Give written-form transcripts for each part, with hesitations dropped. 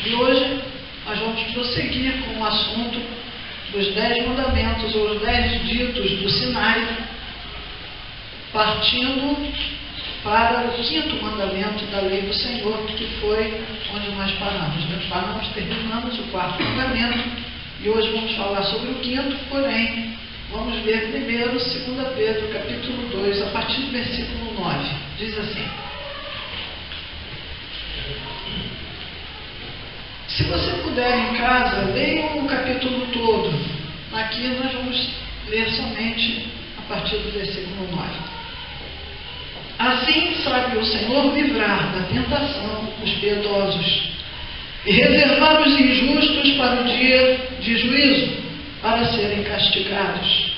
E hoje nós vamos prosseguir com o assunto dos 10 mandamentos, ou os 10 ditos do Sinai, partindo para o 5º mandamento da lei do Senhor, que foi onde nós paramos. Nós terminamos o 4º mandamento, e hoje vamos falar sobre o 5º, porém, vamos ver primeiro 2 Pedro, capítulo 2, a partir do versículo 9. Diz assim: se você puder em casa, leiam o capítulo todo. Aqui nós vamos ler somente a partir do versículo 9. Assim sabe o Senhor livrar da tentação os piedosos e reservar os injustos para o dia de juízo, para serem castigados.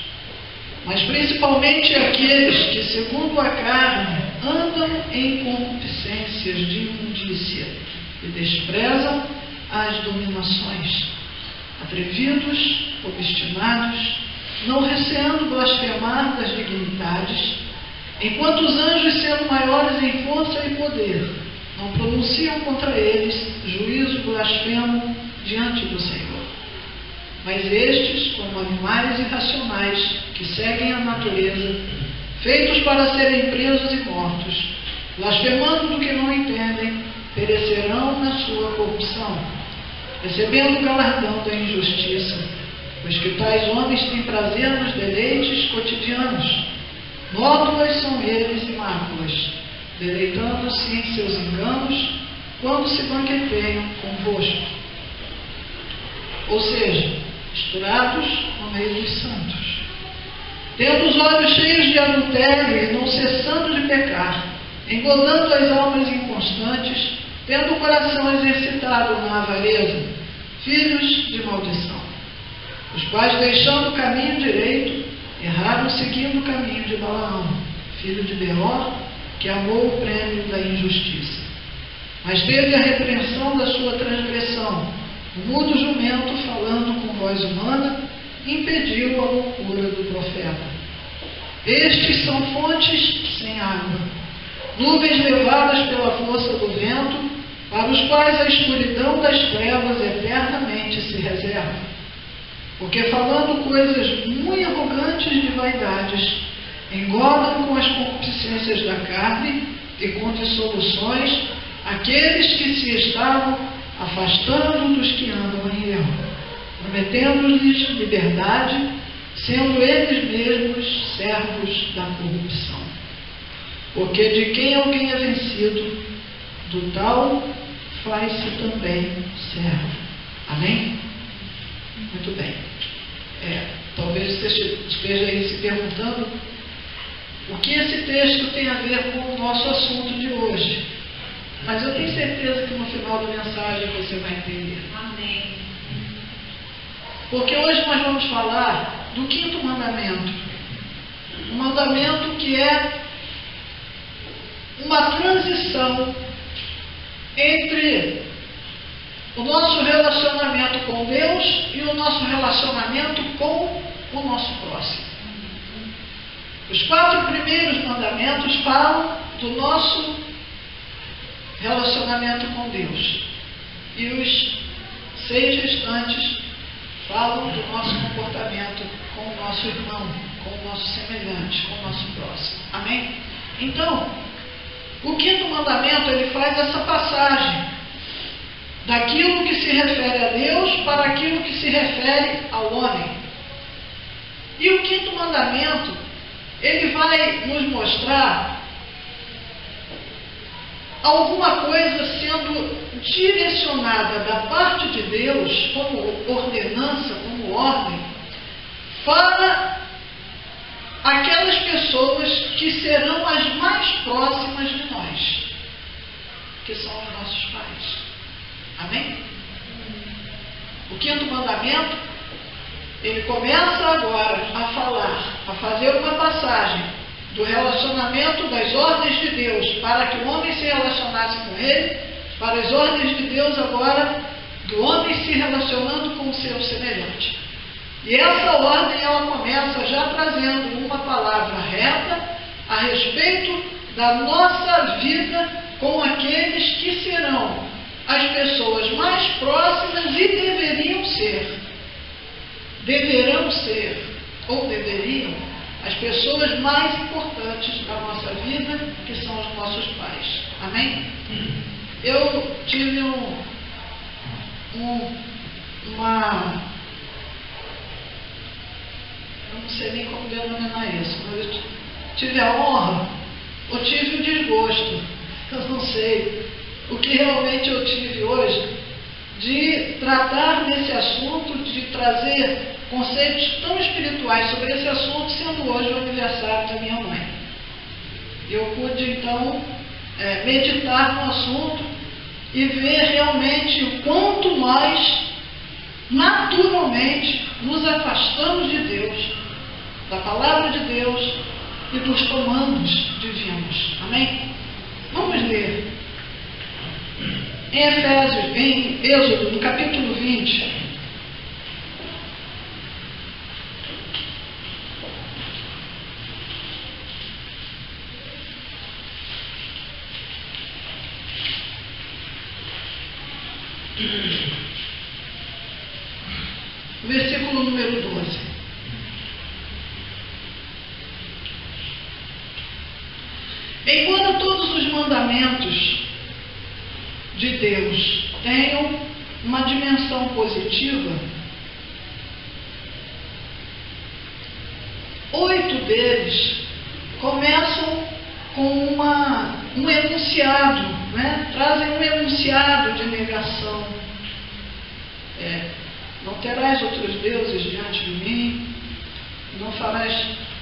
Mas principalmente aqueles que, segundo a carne, andam em concupiscências de imundícia e desprezam as dominações, atrevidos, obstinados, não receando blasfemar das dignidades, enquanto os anjos, sendo maiores em força e poder, não pronunciam contra eles juízo blasfemo diante do Senhor. Mas estes, como animais irracionais, que seguem a natureza, feitos para serem presos e mortos, blasfemando do que não entendem, perecerão na sua corrupção, recebendo o galardão da injustiça, pois que tais homens têm prazer nos deleites cotidianos. Nódoas são eles e máculas, deleitando-se em seus enganos, quando se banqueteiam convosco. Ou seja, misturados no meio dos santos, tendo os olhos cheios de adultério e não cessando de pecar, engodando as almas inconstantes, tendo o coração exercitado na avareza, filhos de maldição, os quais, deixando o caminho direito, erraram seguindo o caminho de Balaão, filho de Beor, que amou o prêmio da injustiça. Mas teve a repreensão da sua transgressão. O mudo jumento, falando com voz humana, impediu a loucura do profeta. Estes são fontes sem água, nuvens levadas pela força do vento, para os quais a escuridão das trevas eternamente se reserva. Porque, falando coisas muito arrogantes de vaidades, engodam com as concupiscências da carne e com dissoluções aqueles que se estavam afastando dos que andam em erro, prometendo-lhes liberdade, sendo eles mesmos servos da corrupção. Porque de quem alguém é vencido, do tal faz-se também servo. Amém? Muito bem. Talvez você esteja aí se perguntando o que esse texto tem a ver com o nosso assunto de hoje. Mas eu tenho certeza que no final da mensagem você vai entender. Amém. Porque hoje nós vamos falar do 5º mandamento. Um mandamento que é uma transição entre o nosso relacionamento com Deus e o nosso relacionamento com o nosso próximo. Os 4 primeiros mandamentos falam do nosso relacionamento com Deus. E os 6 restantes falam do nosso comportamento com o nosso irmão, com o nosso semelhante, com o nosso próximo. Amém? Então, o 5º mandamento, ele faz essa passagem daquilo que se refere a Deus para aquilo que se refere ao homem. E o 5º mandamento, ele vai nos mostrar alguma coisa sendo direcionada da parte de Deus, como ordenança, como ordem, para aquelas pessoas que serão as mais próximas de nós, que são os nossos pais. Amém? O 5º mandamento, ele começa agora a falar, a fazer uma passagem do relacionamento das ordens de Deus para que o homem se relacionasse com ele, para as ordens de Deus agora do homem se relacionando com o seu semelhante. E essa ordem, ela começa já trazendo uma palavra reta a respeito da nossa vida com aqueles que serão as pessoas mais próximas e deverão ser, ou deveriam, as pessoas mais importantes da nossa vida, que são os nossos pais. Amém? Eu tive eu não sei nem como denominar isso, mas eu tive a honra, ou tive o desgosto, eu não sei, o que realmente eu tive hoje, de tratar desse assunto, de trazer conceitos tão espirituais sobre esse assunto, sendo hoje o aniversário da minha mãe. Eu pude, então, meditar no assunto e ver realmente o quanto mais, naturalmente, nos afastamos de Deus, da palavra de Deus e dos comandos divinos. Amém? Vamos ler. Em Êxodo, no capítulo 20, versículo número 12. Embora todos os mandamentos de Deus tenham uma dimensão positiva, 8 deles começam com um enunciado, né? Trazem um enunciado de negação. Não terás outros deuses diante de mim, não farás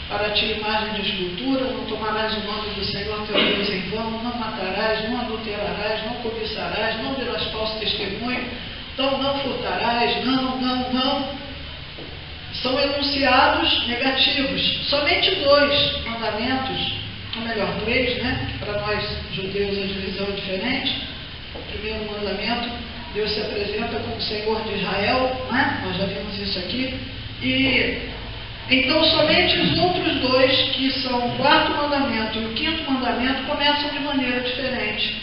para ti imagem de escultura, não tomarás o nome do Senhor teu Deus em vão, não matarás, não adulterarás, não cobiçarás, não dirás falso testemunho, então não furtarás, não. São enunciados negativos. Somente 2 mandamentos, ou melhor, 3, né? Que para nós judeus a divisão é diferente. O primeiro mandamento, Deus se apresenta como Senhor de Israel, né? Nós já vimos isso aqui. Então, somente os outros 2, que são o 4º mandamento e o 5º mandamento, começam de maneira diferente.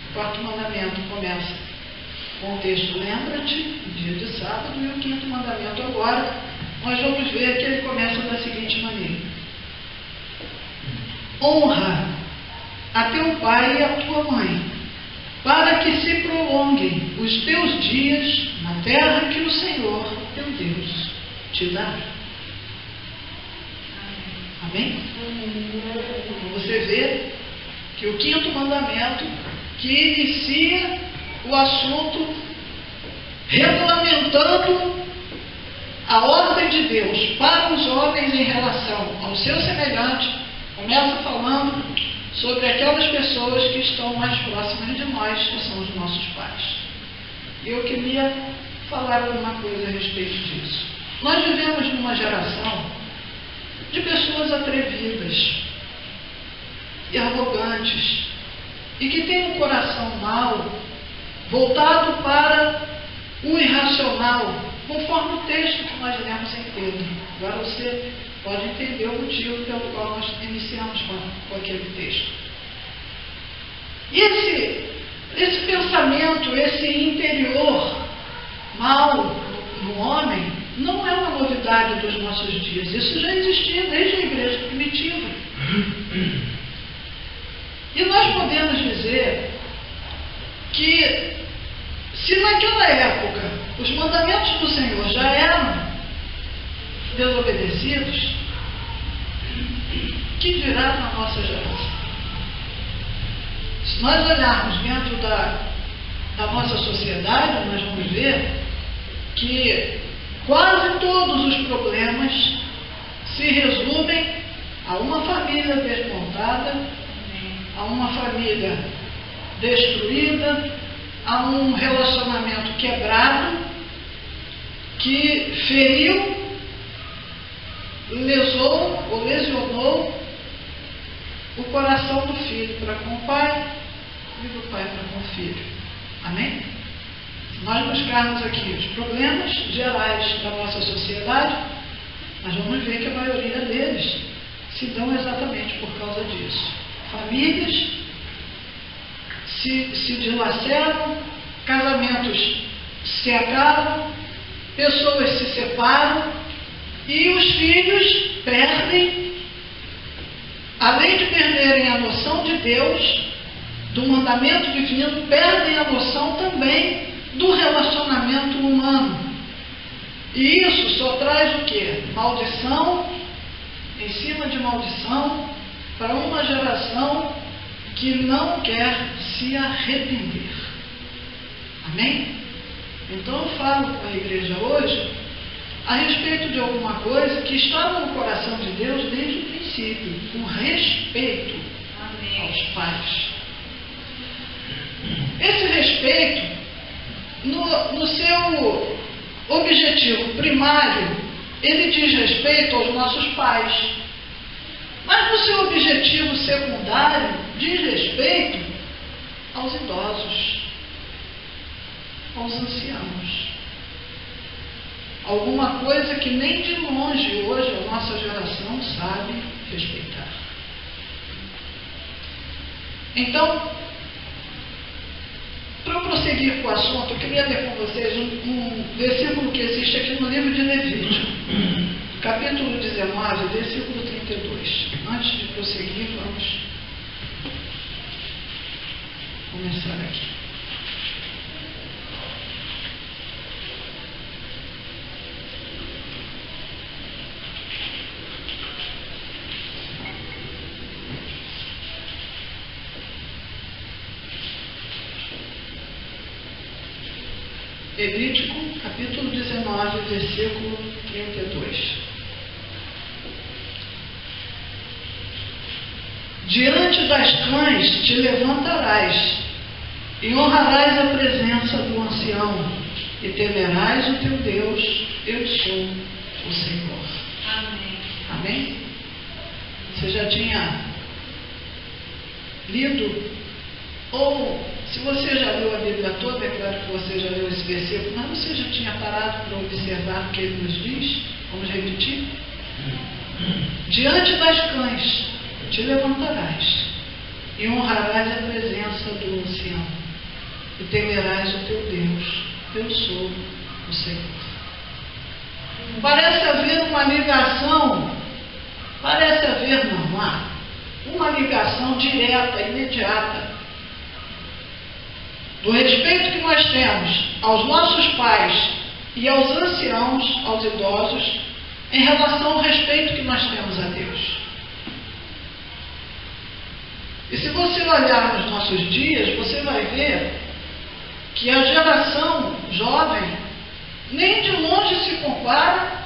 O 4º mandamento começa com o texto, lembra-te, dia de sábado, e o 5º mandamento agora, nós vamos ver que ele começa da seguinte maneira. Honra a teu pai e a tua mãe, para que se prolonguem os teus dias na terra que o Senhor, teu Deus, te dá. Amém? Você vê que o 5º mandamento, que inicia o assunto regulamentando a ordem de Deus para os homens em relação ao seu semelhante, começa falando sobre aquelas pessoas que estão mais próximas de nós, que são os nossos pais. Eu queria falar alguma coisa a respeito disso. Nós vivemos numa geração de pessoas atrevidas e arrogantes e que têm um coração mau, voltado para o irracional, conforme o texto que nós lemos em Pedro. Agora você pode entender o motivo pelo qual nós iniciamos com aquele texto. E esse pensamento, esse interior mau no homem, não é uma novidade dos nossos dias. Isso já existia desde a igreja primitiva. E nós podemos dizer que, se naquela época os mandamentos do Senhor já eram desobedecidos, que dirá na nossa geração? Se nós olharmos dentro da nossa sociedade, nós vamos ver que quase todos os problemas se resumem a uma família desmontada, a uma família destruída, a um relacionamento quebrado que feriu, lesou ou lesionou o coração do filho para com o pai e do pai para com o filho. Amém? Se nós buscarmos aqui os problemas gerais da nossa sociedade, nós vamos ver que a maioria deles se dão exatamente por causa disso. Famílias se dilaceram, casamentos se acabam, pessoas se separam e os filhos perdem, além de perderem a noção de Deus, do mandamento divino, perdem a noção também do relacionamento humano. E isso só traz o quê? Maldição em cima de maldição para uma geração que não quer se arrepender. Amém? Então eu falo com a igreja hoje a respeito de alguma coisa que estava no coração de Deus desde o princípio, o respeito aos pais. Esse respeito, no seu objetivo primário, ele diz respeito aos nossos pais. Mas no seu objetivo secundário, diz respeito aos idosos, aos anciãos. Alguma coisa que nem de longe hoje a nossa geração sabe respeitar. Então, para eu prosseguir com o assunto, eu queria ler com vocês um versículo que existe aqui no livro de Levítico, capítulo 19, versículo 32. Antes de prosseguir, vamos começar aqui. Levítico, capítulo 19, versículo 32. Diante das cães te levantarás e honrarás a presença do ancião e temerás o teu Deus, eu sou o Senhor. Amém. Amém? Você já tinha lido? Ou, se você já leu a Bíblia toda, é claro que você já leu esse versículo, mas você já tinha parado para observar o que ele nos diz? Vamos repetir? Diante das cães te levantarás e honrarás a presença do ancião e temerás o teu Deus, eu sou o Senhor. Parece haver uma ligação, não há, uma ligação direta, imediata, do respeito que nós temos aos nossos pais e aos anciãos, aos idosos, em relação ao respeito que nós temos a Deus. E se você olhar nos nossos dias, você vai ver que a geração jovem nem de longe se compara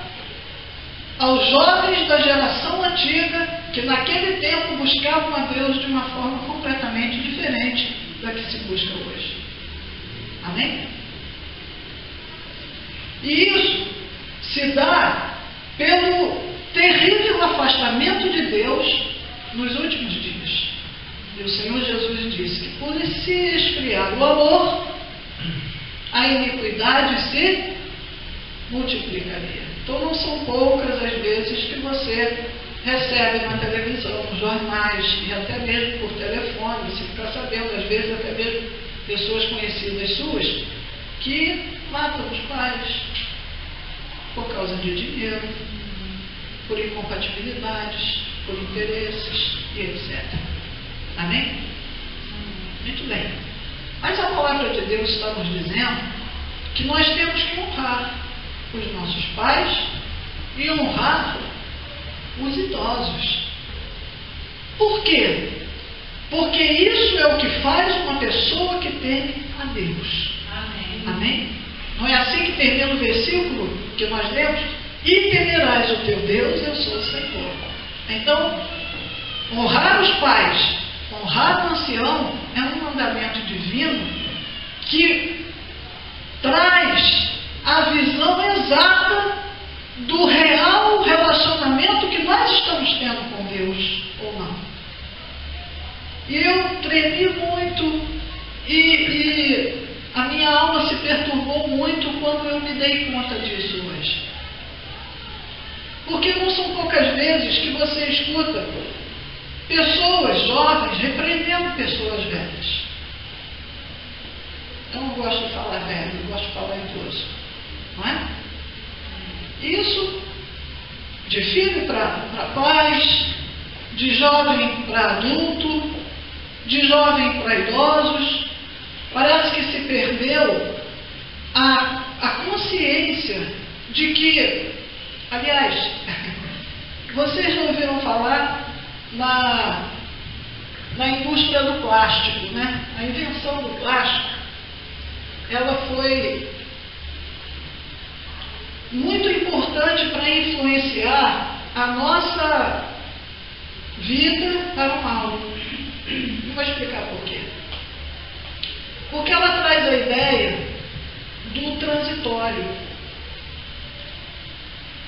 aos jovens da geração antiga, que naquele tempo buscavam a Deus de uma forma completamente diferente da que se busca hoje. Amém? E isso se dá pelo terrível afastamento de Deus nos últimos dias. E o Senhor Jesus disse que por se esfriar o amor, a iniquidade se multiplicaria. Então não são poucas as vezes que você recebe na televisão, nos jornais e até mesmo por telefone, você fica sabendo, às vezes até mesmo pessoas conhecidas suas que matam os pais por causa de dinheiro, por incompatibilidades, por interesses e etc. Amém? Muito bem. Mas a palavra de Deus está nos dizendo que nós temos que honrar os nossos pais e honrar os idosos. Por quê? Porque isso é o que faz uma pessoa que teme a Deus. Amém. Amém? Não é assim que termina o versículo que nós lemos? E temerás o teu Deus, eu sou o Senhor. Então, honrar os pais, honrar o ancião é um mandamento divino que traz a visão exata do real relacionamento que nós estamos tendo com Deus ou não. E eu tremi muito e a minha alma se perturbou muito quando eu me dei conta disso hoje. Porque não são poucas vezes que você escuta pessoas jovens repreendendo pessoas velhas. gosto de falar velho, eu gosto de falar idoso. Não é? Isso, de filho para pais, de jovem para adulto, de jovem para idosos, parece que se perdeu a consciência de que, aliás, vocês não ouviram falar na indústria do plástico, né? A invenção do plástico, ela foi muito importante para influenciar a nossa vida para o mal. Eu vou explicar por quê. Porque ela traz a ideia do transitório.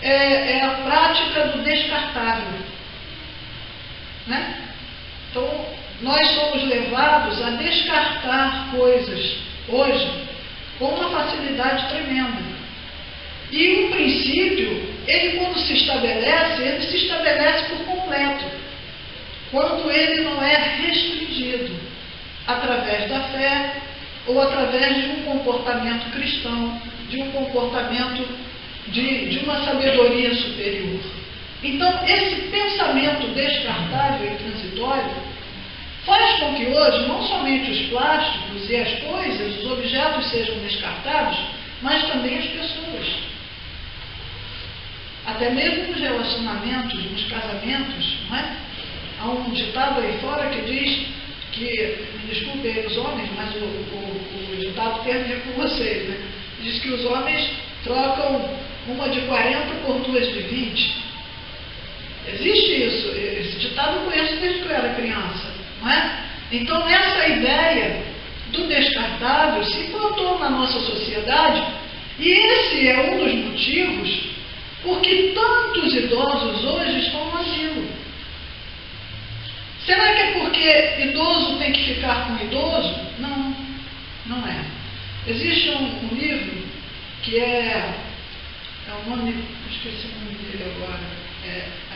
É a prática do descartável. Né? Então, nós somos levados a descartar coisas hoje com uma facilidade tremenda. E um princípio, ele quando se estabelece por completo, quando ele não é restringido através da fé ou através de um comportamento cristão, de um comportamento de uma sabedoria superior. Então, esse pensamento descartável e transitório faz com que hoje não somente os plásticos e as coisas, os objetos sejam descartados, mas também as pessoas. Até mesmo nos relacionamentos, nos casamentos, não é? Há um ditado aí fora que diz que, me desculpem aí os homens, mas o ditado tem a ver com vocês, né? Diz que os homens trocam uma de 40 por duas de 20. Existe isso, esse ditado eu conheço desde que eu era criança, não é? Então essa ideia do descartável se implantou na nossa sociedade e esse é um dos motivos porque tantos idosos hoje estão no asilo. Será que é porque idoso tem que ficar com idoso? Não, não é. Existe um livro que é o nome, esqueci o nome dele agora,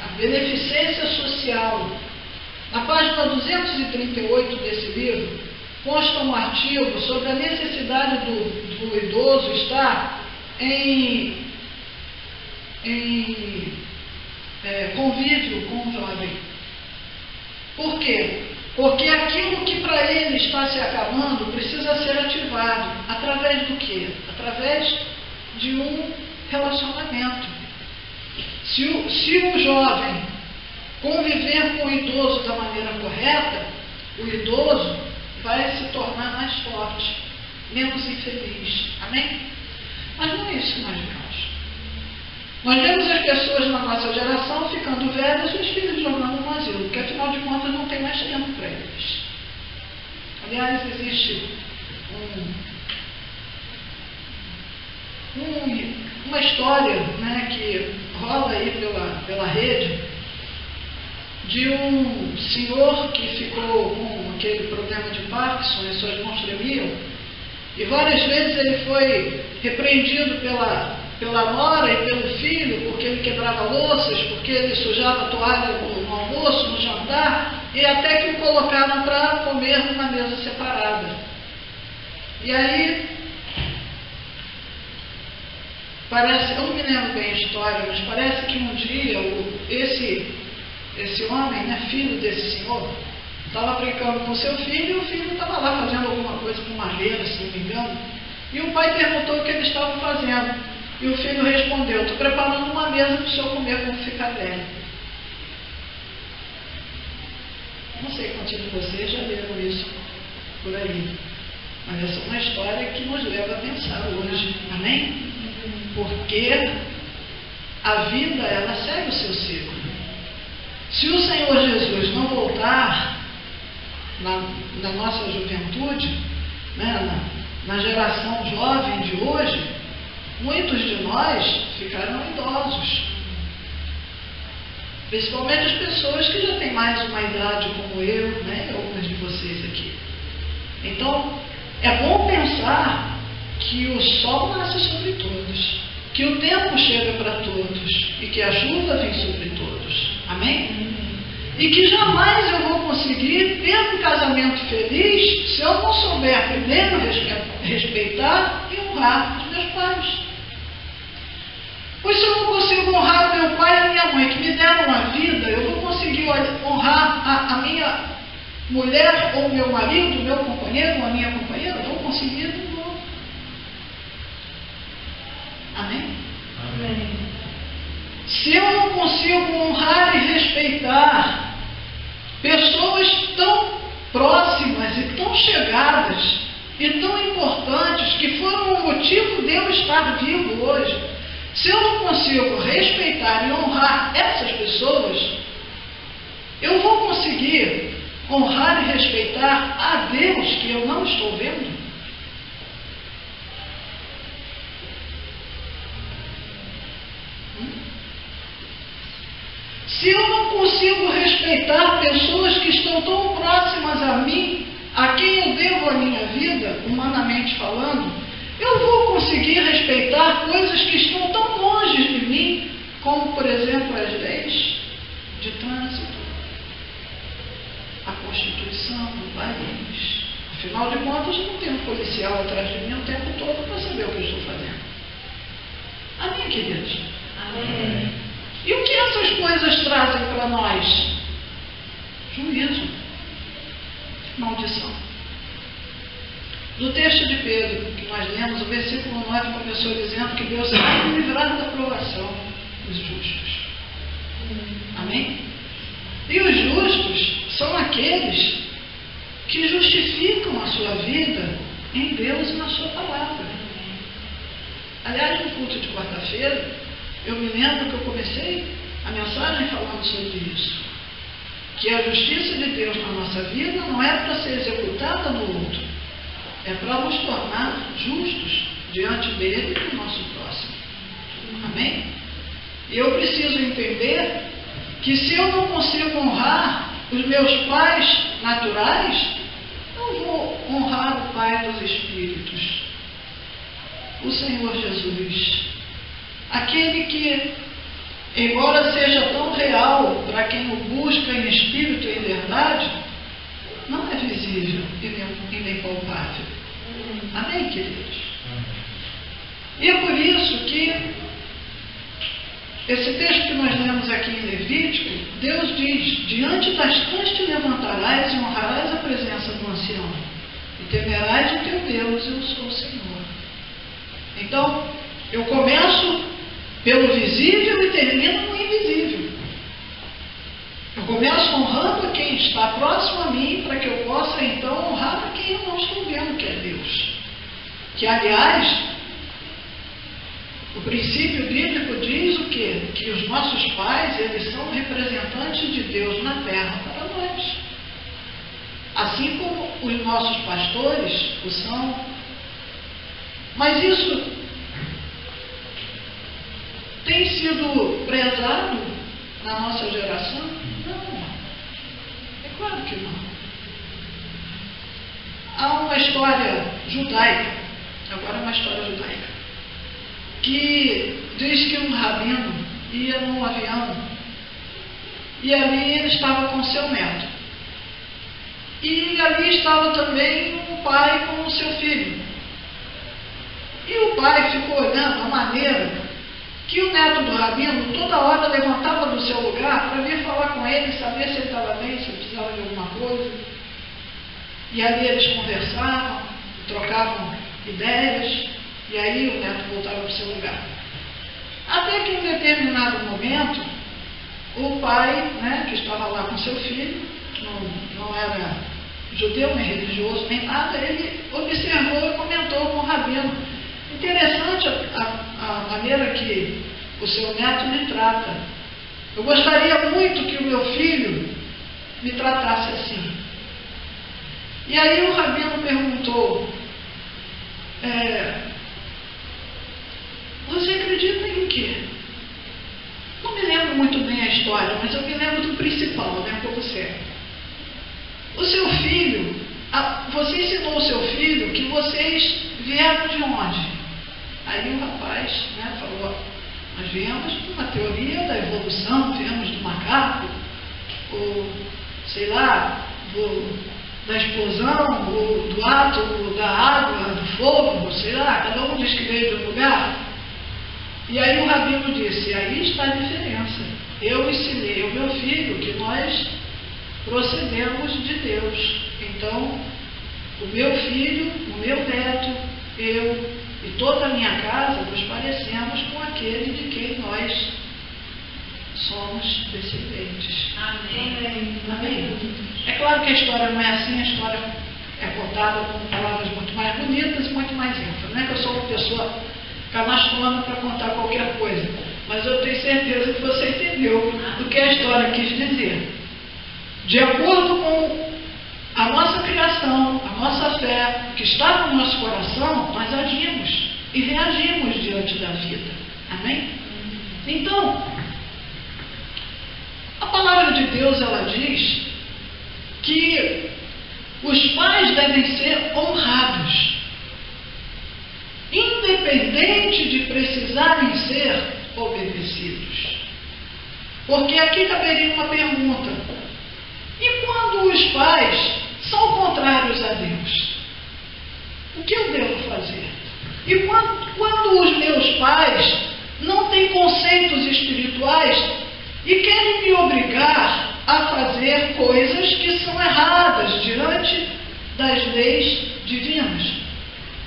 A Beneficência Social. Na página 238 desse livro, consta um artigo sobre a necessidade do idoso estar em convívio com o jovem. Por quê? Porque aquilo que para ele está se acabando precisa ser ativado. Através do quê? Através de um relacionamento. Se o jovem conviver com o idoso da maneira correta, o idoso vai se tornar mais forte, menos infeliz. Amém? Mas não é isso que nós vemos. Nós vemos as pessoas na nossa geração ficando velhas e os filhos jogando no asilo, porque afinal de contas não tem mais tempo para eles. Aliás, existe uma história, né, que rola aí pela rede de um senhor que ficou com aquele problema de Parkinson e suas mãos tremiam, e várias vezes ele foi repreendido pela nora e pelo filho, porque ele quebrava louças, porque ele sujava a toalha no almoço, no jantar, e até que o colocaram para comer numa mesa separada. E aí, parece, eu não me lembro bem a história, mas parece que um dia esse homem, né, filho desse senhor, estava brincando com seu filho e o filho estava lá fazendo alguma coisa com madeira, se não me engano, e o pai perguntou o que ele estava fazendo. E o filho respondeu: estou preparando uma mesa para o senhor comer quando ficar velho. Não sei quantos de vocês já leram isso por aí, mas essa é uma história que nos leva a pensar hoje, amém? Porque a vida, ela segue o seu ciclo. Se o Senhor Jesus não voltar na nossa juventude, né, na geração jovem de hoje, muitos de nós ficarão idosos. Principalmente as pessoas que já têm mais uma idade como eu, né, e algumas de vocês aqui. Então, é bom pensar que o sol nasce sobre todos, que o tempo chega para todos e que a chuva vem sobre todos. Amém? E que jamais eu vou conseguir ter um casamento feliz se eu não souber primeiro respeitar e honrar os meus pais. Pois se eu não consigo honrar meu pai e a minha mãe, que me deram a vida, eu vou conseguir honrar a minha mulher ou meu marido, meu companheiro ou a minha companheira, eu vou conseguir de novo. Amém? Amém. Se eu não consigo honrar e respeitar pessoas tão próximas e tão chegadas e tão importantes que foram o motivo de eu estar vivo hoje, se eu não consigo respeitar e honrar essas pessoas, eu vou conseguir honrar e respeitar a Deus que eu não estou vendo? Se eu não consigo respeitar pessoas que estão tão próximas a mim, a quem eu devo a minha vida, humanamente falando, eu vou conseguir respeitar coisas que estão tão longe de mim, como, por exemplo, as leis de trânsito, a Constituição, o país. Afinal de contas, eu não tenho um policial atrás de mim o tempo todo para saber o que eu estou fazendo. Amém, queridos? Amém. E o que essas coisas trazem para nós? Juízo. Maldição. No texto de Pedro, que nós lemos, o versículo 9 começou dizendo que Deus vai livrar da provação os justos. Amém? E os justos são aqueles que justificam a sua vida em Deus e na sua palavra. Aliás, no culto de quarta-feira, eu me lembro que eu comecei a mensagem falando sobre isso. Que a justiça de Deus na nossa vida não é para ser executada no outro. É para nos tornar justos diante dele e do nosso próximo. Amém? E eu preciso entender que se eu não consigo honrar os meus pais naturais, eu vou honrar o Pai dos Espíritos, o Senhor Jesus. Aquele que, embora seja tão real para quem o busca em espírito e em verdade, não é visível e nem palpável. Amém, queridos? E é por isso que esse texto que nós lemos aqui em Levítico, Deus diz: diante das cães te levantarás e honrarás a presença do ancião, e temerás o teu Deus, eu sou o Senhor. Então, eu começo pelo visível e termino no invisível. Eu começo honrando a quem está próximo a mim, para que eu possa então honrar a quem eu não estou vendo, que é Deus. Que, aliás, o princípio bíblico diz o quê? Que os nossos pais, eles são representantes de Deus na terra para nós. Assim como os nossos pastores o são. Mas isso tem sido prezado na nossa geração? Não. É claro que não. Há uma história judaica, agora é uma história judaica, que diz que um rabino ia num avião e ali ele estava com seu neto. E ali estava também um pai com o seu filho. E o pai ficou olhando a maneira que o neto do rabino toda hora levantava do seu lugar para vir falar com ele, saber se ele estava bem, se ele precisava de alguma coisa. E ali eles conversavam, trocavam ideias, e aí o neto voltava para o seu lugar. Até que em um determinado momento, o pai, que estava lá com seu filho, não era judeu, nem religioso, nem nada, ele observou e comentou com o rabino: interessante a maneira que o seu neto me trata. Eu gostaria muito que o meu filho me tratasse assim. E aí o rabino perguntou: você acredita em quê? Não me lembro muito bem a história, mas eu me lembro do principal, como certo. O seu filho, você ensinou o seu filho que vocês vieram de onde? Aí o rapaz falou: nós viemos de uma teoria da evolução, viemos do macaco. ou sei lá, da explosão, ou do átomo, da água, do fogo, sei lá, cada um diz que veio de um lugar. E aí o rabino disse, aí está a diferença. Eu ensinei ao meu filho que nós procedemos de Deus. Então, o meu filho, o meu neto, eu e toda a minha casa nos parecemos com aquele de quem nós somos descendentes. Amém. Amém. É claro que a história não é assim, a história é contada com palavras muito mais bonitas e muito mais íntimas. Não é que eu sou uma pessoa canastrona para contar qualquer coisa, mas eu tenho certeza que você entendeu do que a história quis dizer. De acordo com a nossa criação, a nossa fé, que está no nosso coração, nós agimos e reagimos diante da vida. Amém? Então, a palavra de Deus, ela diz que os pais devem ser honrados, independente de precisarem ser obedecidos. Porque aqui caberia uma pergunta: e quando os pais são contrários a Deus? O que eu devo fazer? E quando os meus pais não têm conceitos espirituais e querem me obrigar a fazer coisas que são erradas diante das leis divinas?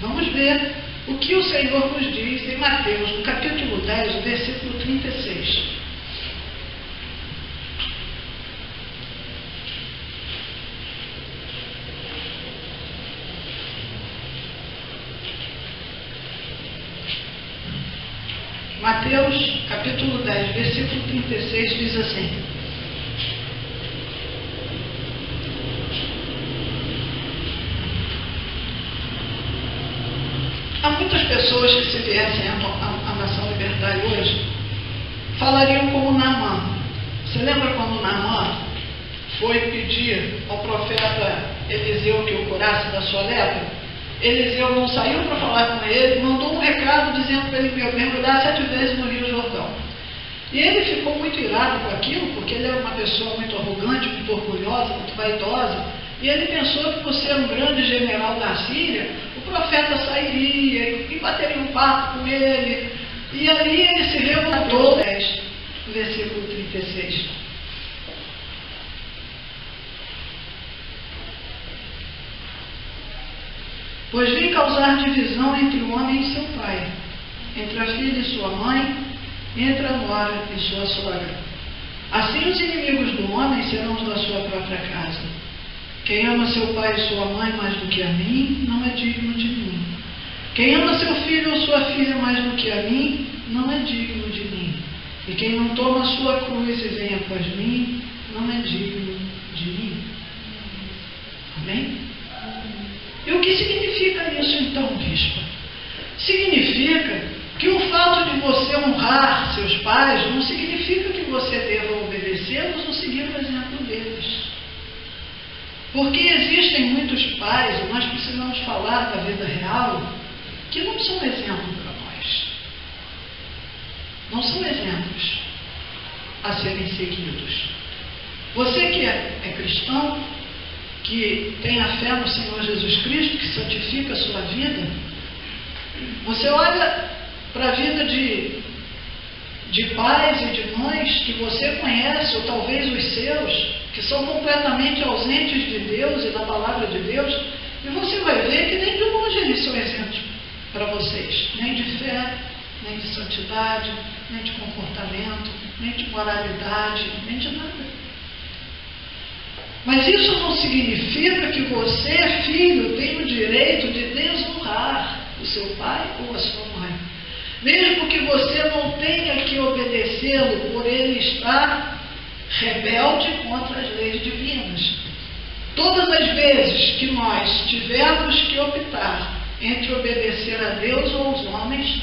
Vamos ver o que o Senhor nos diz em Mateus, no capítulo 10, versículo 36. Mateus, capítulo 10, versículo 36, diz assim: há muitas pessoas que, se viessem à Nação Libertária hoje, falariam como Naamã. Você lembra quando Naamã foi pedir ao profeta Eliseu que o curasse da sua lepra? Eliseu não saiu para falar com ele, mandou um recado dizendo para ele mergulhar 7 vezes no Rio Jordão. E ele ficou muito irado com aquilo, porque ele era uma pessoa muito arrogante, muito orgulhosa, muito vaidosa, e ele pensou que, por ser um grande general da Síria, o profeta sairia e bateria um papo com ele, e ali ele se revoltou. 10, versículo 36. Pois vim causar divisão entre o homem e seu pai, entre a filha e sua mãe, entre a nora e sua sogra. Assim os inimigos do homem serão os da sua própria casa. Quem ama seu pai e sua mãe mais do que a mim, não é digno de mim. Quem ama seu filho ou sua filha mais do que a mim, não é digno de mim. E quem não toma a sua cruz e vem após mim, não é digno de mim. Amém? E o que significa isso então, bispo? Significa que o fato de você honrar seus pais não significa que você deva obedecê-los ou seguir o exemplo deles. Porque existem muitos pais, e nós precisamos falar da vida real, que não são exemplo para nós. Não são exemplos a serem seguidos. Você que é cristão, que tem a fé no Senhor Jesus Cristo, que santifica a sua vida, você olha para a vida de pais e de mães que você conhece, ou talvez os seus, que são completamente ausentes de Deus e da palavra de Deus, e você vai ver que nem de longe eles são exemplos para vocês, nem de fé, nem de santidade, nem de comportamento, nem de moralidade, nem de nada. Mas isso não significa que você, filho, tem o direito de desonrar o seu pai ou a sua mãe. Mesmo que você não tenha que obedecê-lo por ele estar rebelde contra as leis divinas. Todas as vezes que nós tivermos que optar entre obedecer a Deus ou aos homens,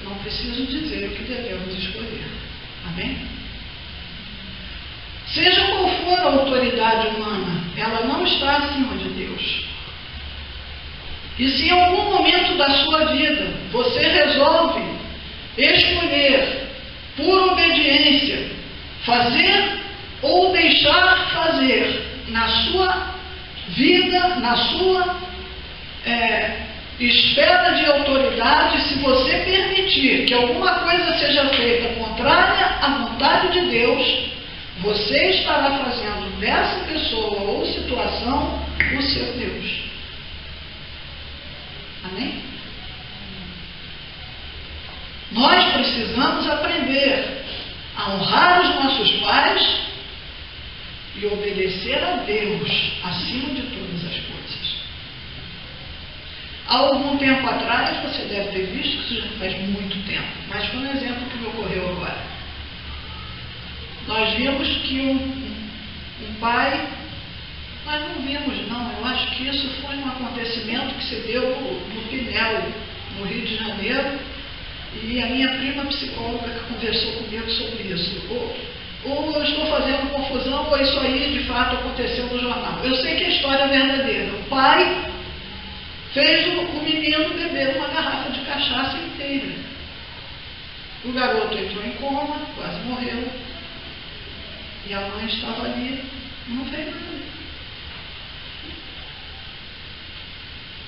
não preciso dizer o que devemos escolher. Amém? Seja qual for a autoridade humana, ela não está acima de Deus. E se em algum momento da sua vida você resolve escolher, por obediência, fazer ou deixar fazer na sua vida, na sua esfera de autoridade, se você permitir que alguma coisa seja feita contrária à vontade de Deus, você estará fazendo dessa pessoa ou situação o seu Deus. Amém? Nós precisamos aprender a honrar os nossos pais e obedecer a Deus acima de todas as coisas. Há algum tempo atrás, você deve ter visto, que isso já faz muito tempo, mas foi um exemplo que me ocorreu agora. Nós vimos que um pai, nós não vimos não, eu acho que isso foi um acontecimento que se deu no Pinel, no Rio de Janeiro, e a minha prima psicóloga que conversou comigo sobre isso. Ou eu estou fazendo confusão, ou isso aí de fato aconteceu no jornal. Eu sei que a história é verdadeira. O pai fez o menino beber uma garrafa de cachaça inteira. O garoto entrou em coma, quase morreu. E a mãe estava ali, não fez nada.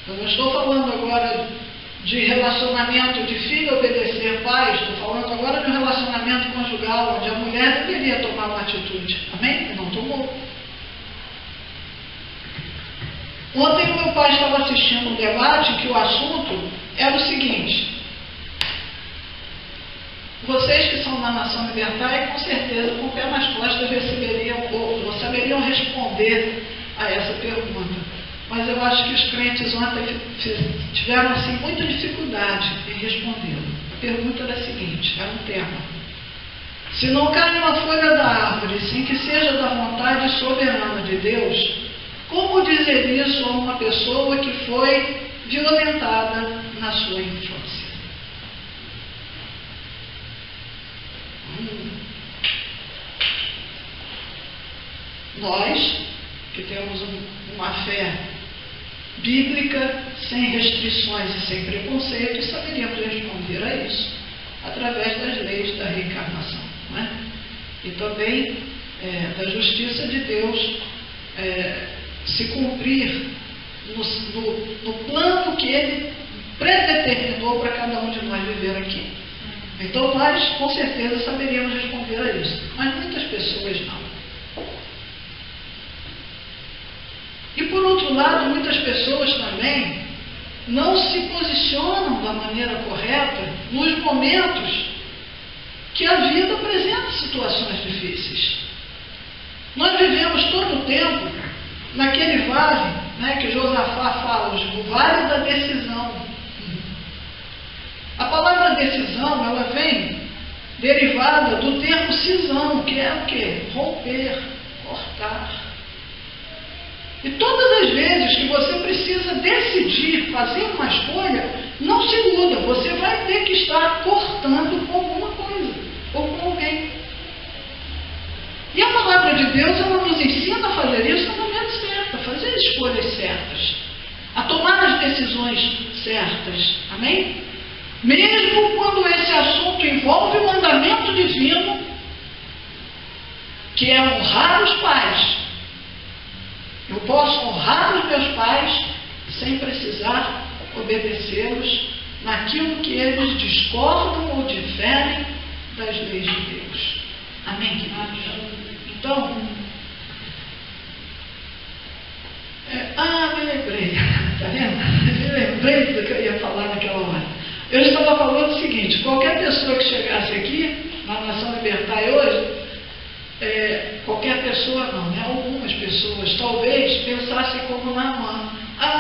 Eu não estou falando agora de relacionamento de filho obedecer pai, estou falando agora de um relacionamento conjugal, onde a mulher deveria tomar uma atitude. Amém? E não tomou. Ontem o meu pai estava assistindo um debate que o assunto era o seguinte: vocês que são da Nação Libertária, com certeza, com o pé nas costas, receberiam ou saberiam responder a essa pergunta. Mas eu acho que os crentes ontem tiveram assim muita dificuldade em respondê-lo. A pergunta era a seguinte, era um tema: se não cai uma folha da árvore sem que seja da vontade soberana de Deus, como dizer isso a uma pessoa que foi violentada na sua infância? Nós, que temos uma fé bíblica, sem restrições e sem preconceitos, saberíamos responder a isso através das leis da reencarnação, não é? E também da justiça de Deus se cumprir no plano que Ele predeterminou para cada um de nós viver aqui. Então nós, com certeza, saberíamos responder a isso, mas muitas pessoas não. E por outro lado, muitas pessoas também não se posicionam da maneira correta nos momentos que a vida apresenta situações difíceis. Nós vivemos todo o tempo naquele vale, né, que Josafá fala, o vale da decisão. A palavra decisão, ela vem derivada do termo cisão, que é o quê? Romper, cortar. E todas as vezes que você precisa decidir, fazer uma escolha, não se iluda, você vai ter que estar cortando com alguma coisa, ou com alguém. E a palavra de Deus, ela nos ensina a fazer isso no momento certo, a fazer as escolhas certas, a tomar as decisões certas. Amém? Mesmo quando esse assunto envolve o mandamento divino, que é honrar os pais. Eu posso honrar os meus pais sem precisar obedecê-los naquilo que eles discordam ou diferem das leis de Deus. Amém, queridos? Então, me lembrei, está vendo? Me lembrei do que eu ia falar naquela hora. Eu estava falando o seguinte: qualquer pessoa que chegasse aqui, na Nação Libertária hoje, qualquer pessoa não, né? Algumas pessoas talvez pensassem como Naamã: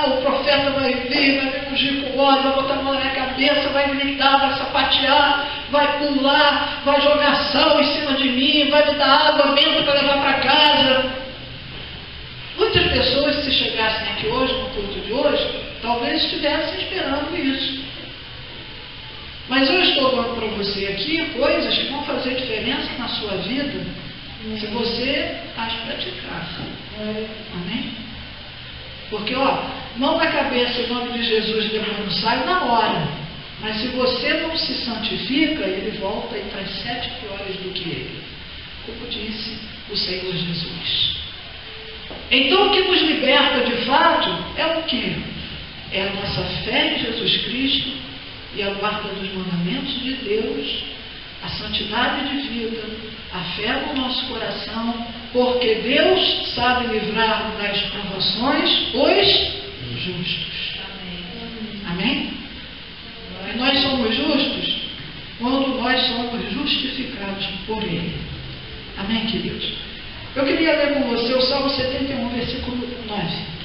o profeta vai vir, vai me ungir com óleo, vai botar a mão na minha cabeça, vai gritar, vai sapatear, vai pular, vai jogar sal em cima de mim, vai me dar água benta para levar para casa. Muitas pessoas, se chegassem aqui hoje, no culto de hoje, talvez estivessem esperando isso. Mas eu estou dando para você aqui coisas que vão fazer diferença na sua vida se você as praticar. Amém? Porque, mão na cabeça, em nome de Jesus, o demônio sai na hora. Mas se você não se santifica, ele volta e traz 7 piores do que ele. como disse o Senhor Jesus. Então, o que nos liberta de fato é o quê? É a nossa fé em Jesus Cristo e a guarda dos mandamentos de Deus, a santidade de vida, a fé no nosso coração, porque Deus sabe livrar das provações os justos. Amém? E nós somos justos quando nós somos justificados por Ele. Amém, queridos? Eu queria ler com você o Salmo 71, versículo 9.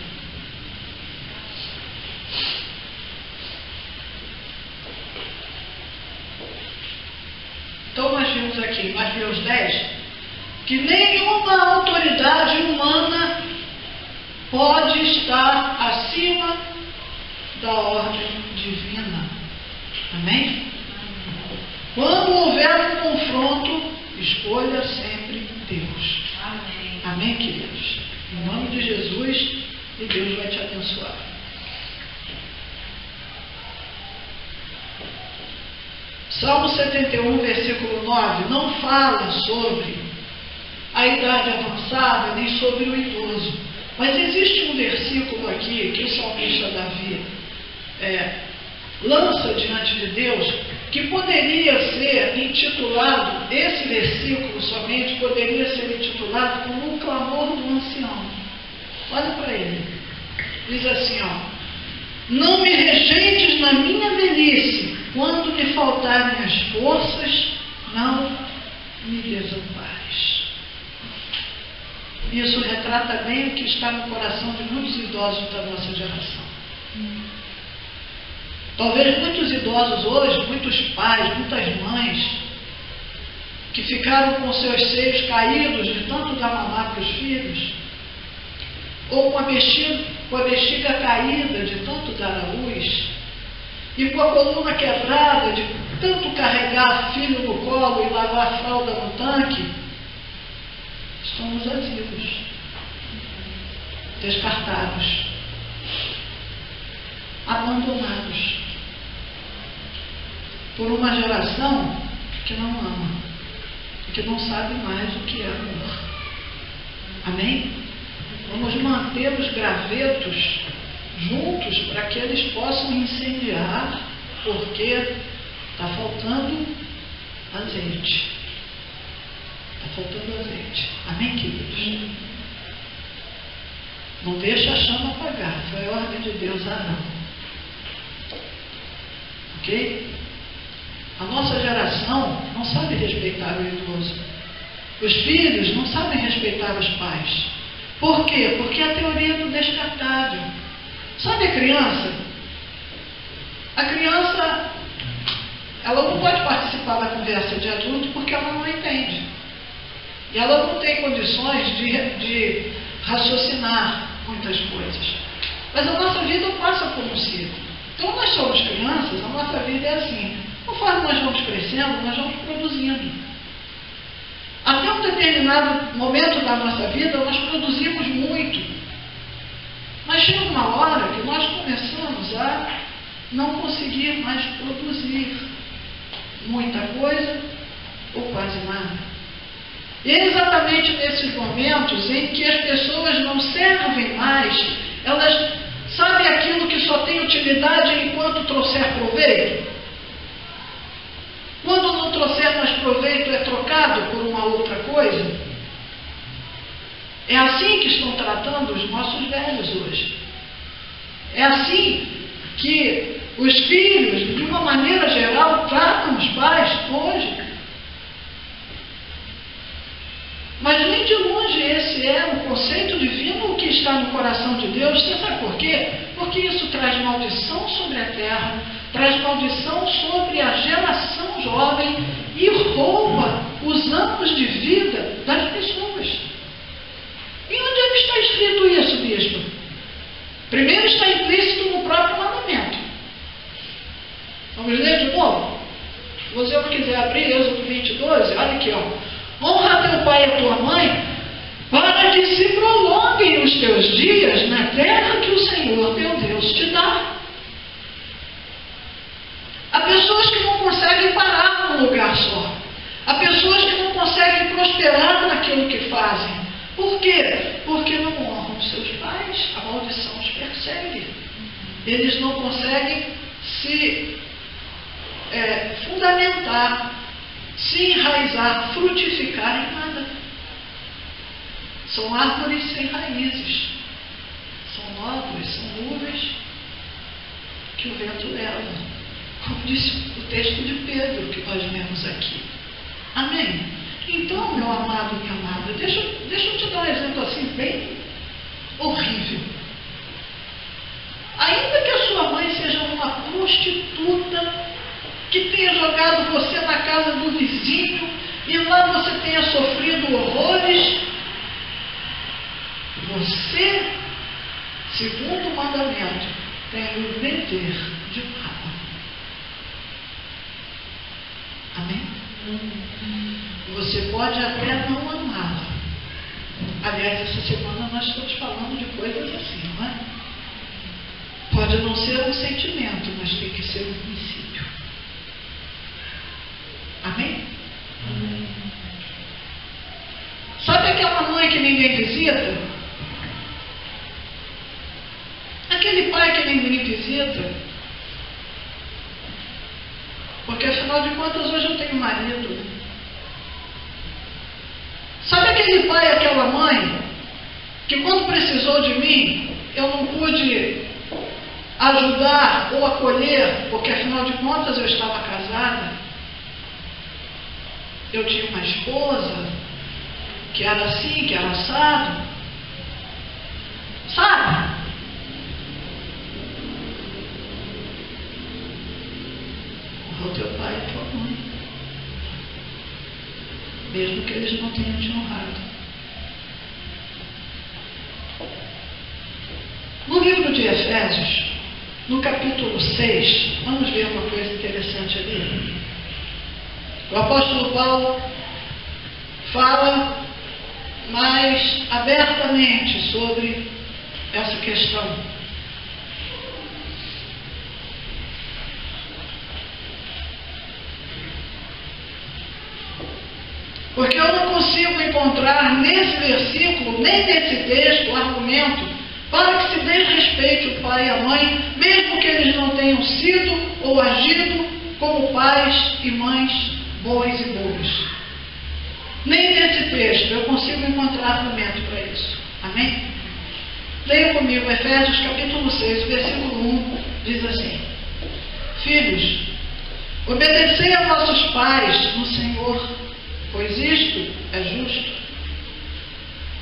Então nós vimos aqui, em Mateus 10, que nenhuma autoridade humana pode estar acima da ordem divina. Amém? Quando houver um confronto, escolha sempre Deus. Amém. Amém, queridos? Em nome de Jesus, e Deus vai te abençoar. Salmo 71, versículo 9, não fala sobre a idade avançada, nem sobre o idoso. Mas existe um versículo aqui que o salmista Davi lança diante de Deus, que poderia ser intitulado, esse versículo somente poderia ser intitulado como um clamor do ancião. Olha para ele. Diz assim, não me rejeites na minha velhice, quando me faltarem as forças, não me desampares. Isso retrata bem o que está no coração de muitos idosos da nossa geração. Talvez muitos idosos hoje, muitos pais, muitas mães, que ficaram com seus seios caídos de tanto dar mamar para os filhos, ou com a bexiga caída de tanto dar à luz, e com a coluna quebrada de tanto carregar filho no colo e lavar a fralda no tanque, estão nos asilos, descartados, abandonados por uma geração que não ama, que não sabe mais o que é amor. Amém? Vamos manter os gravetos juntos para que eles possam incendiar, porque está faltando azeite. Está faltando azeite. Amém, queridos? Não deixa a chama apagar. Foi a ordem de Deus, Arão. Ok? A nossa geração não sabe respeitar o idoso. Os filhos não sabem respeitar os pais. Por quê? Porque é a teoria do descartável. Sabe a criança? A criança, ela não pode participar da conversa de adulto porque ela não entende. E ela não tem condições de raciocinar muitas coisas. Mas a nossa vida passa por um ciclo. Então nós somos crianças, a nossa vida é assim. Conforme nós vamos crescendo, nós vamos produzindo. Até um determinado momento da nossa vida, nós produzimos muito. Mas chega uma hora que nós começamos a não conseguir mais produzir muita coisa ou quase nada. E é exatamente nesses momentos em que as pessoas não servem mais, elas sabem aquilo que só tem utilidade enquanto trouxer proveito. Quando não trouxer mais proveito, é trocado por uma outra coisa. É assim que estão tratando os nossos velhos hoje. É assim que os filhos, de uma maneira geral, tratam os pais hoje. Mas nem de longe esse é o conceito divino que está no coração de Deus. Você sabe por quê? Porque isso traz maldição sobre a terra, traz maldição sobre a geração jovem e rouba os anos de vida das pessoas. E onde é que está escrito isso, bispo? Primeiro está implícito no próprio mandamento. Vamos ler de novo? Se você não quiser abrir Êxodo 20:12, olha aqui, honra teu pai e tua mãe, para que se prolonguem os teus dias na terra que o Senhor teu Deus te dá. Há pessoas que não conseguem parar num lugar só. Há pessoas que não conseguem prosperar consegue. Eles não conseguem se fundamentar, se enraizar, frutificar em nada. São árvores sem raízes. São nódulos, são nuvens que o vento leva. Como disse o texto de Pedro que nós lemos aqui. Amém? Então, meu amado, minha amada, deixa eu te dar um exemplo assim, bem horrível. Ainda que a sua mãe seja uma prostituta, que tenha jogado você na casa do vizinho, e lá você tenha sofrido horrores, você, segundo o mandamento, tem o dever de amá-la. Amém? Você pode até não amá-la. Aliás, essa semana nós estamos falando de coisas assim, não é? Pode não ser um sentimento, mas tem que ser um princípio. Amém? Amém. Sabe aquela mãe que ninguém visita? Aquele pai que ninguém visita? Porque afinal de contas hoje eu tenho marido. Sabe aquele pai, aquela mãe, que quando precisou de mim, eu não pude ajudar ou acolher, porque afinal de contas eu estava casada, eu tinha uma esposa, que era assim, que era assado, sabe? Honra o teu pai e tua mãe, mesmo que eles não tenham te honrado. No livro de Efésios, no capítulo 6, vamos ver uma coisa interessante ali. O apóstolo Paulo fala mais abertamente sobre essa questão. Porque eu não consigo encontrar nesse versículo, nem nesse texto, argumento para que se desrespeite o pai e a mãe, mesmo que eles não tenham sido ou agido como pais e mães bons e boas. Nem nesse texto eu consigo encontrar argumento para isso. Amém? Leia comigo Efésios capítulo 6, versículo 1, diz assim: Filhos, obedecei a vossos pais no Senhor, pois isto é justo.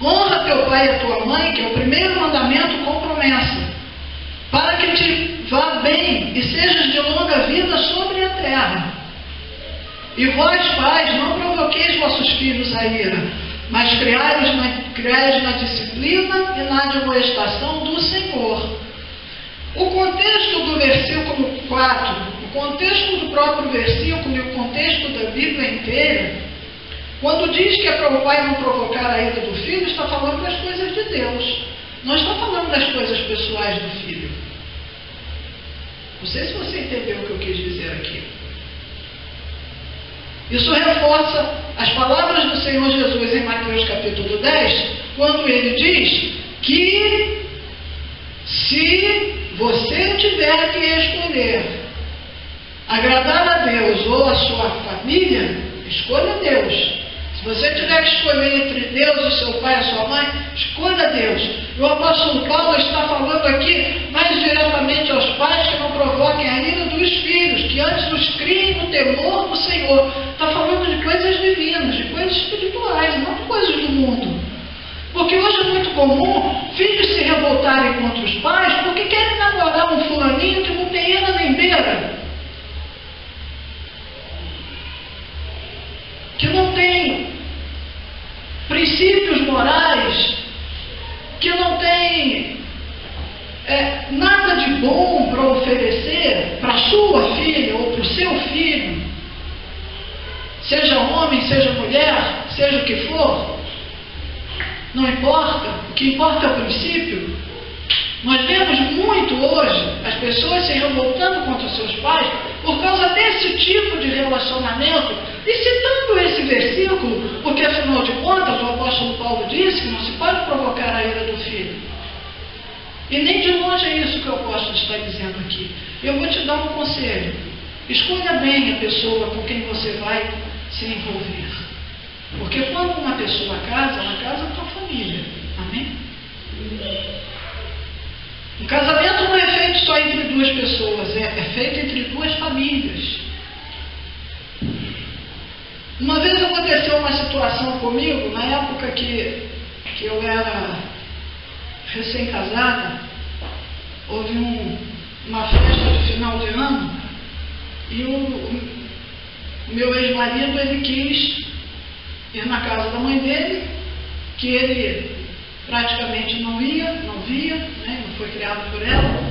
Honra teu pai e a tua mãe, que é o primeiro mandamento com promessa, para que te vá bem e sejas de longa vida sobre a terra. E vós, pais, não provoqueis vossos filhos a ira, mas criai-os na disciplina e na admoestação do Senhor. O contexto do versículo 4, o contexto do próprio versículo e o contexto da Bíblia inteira, quando diz que é para o pai não provocar a ira do filho, está falando das coisas de Deus. Não está falando das coisas pessoais do filho. Não sei se você entendeu o que eu quis dizer aqui. Isso reforça as palavras do Senhor Jesus em Mateus capítulo 10, quando ele diz que se você tiver que escolher agradar a Deus ou a sua família, escolha Deus. Se você tiver que escolher entre Deus, o seu pai e a sua mãe, escolha Deus. E o apóstolo Paulo está falando aqui mais diretamente aos pais que não provoquem a ira dos filhos, que antes os criem no temor do Senhor. Está falando de coisas divinas, de coisas espirituais, não de coisas do mundo. Porque hoje é muito comum filhos se revoltarem contra os pais porque querem namorar um fulaninho que não tem era nem beira, que não tem princípios morais, que não tem nada de bom para oferecer para a sua filha ou para o seu filho, seja homem, seja mulher, seja o que for, não importa, o que importa é o princípio. Nós vemos muito hoje as pessoas se revoltando contra os seus pais por causa desse tipo de relacionamento, e citando esse versículo, porque afinal de contas o apóstolo Paulo disse que não se pode provocar a ira do filho. E nem de longe é isso que o apóstolo está dizendo aqui. Eu vou te dar um conselho. Escolha bem a pessoa com quem você vai se envolver. Porque quando uma pessoa casa, ela casa com a família. Amém? O casamento não é feito só entre duas pessoas, é feito entre duas famílias. Uma vez aconteceu uma situação comigo, na época que eu era recém-casada, houve uma festa de final de ano e o meu ex-marido, ele quis ir na casa da mãe dele, que ele praticamente não via, né? Não foi criado por ela,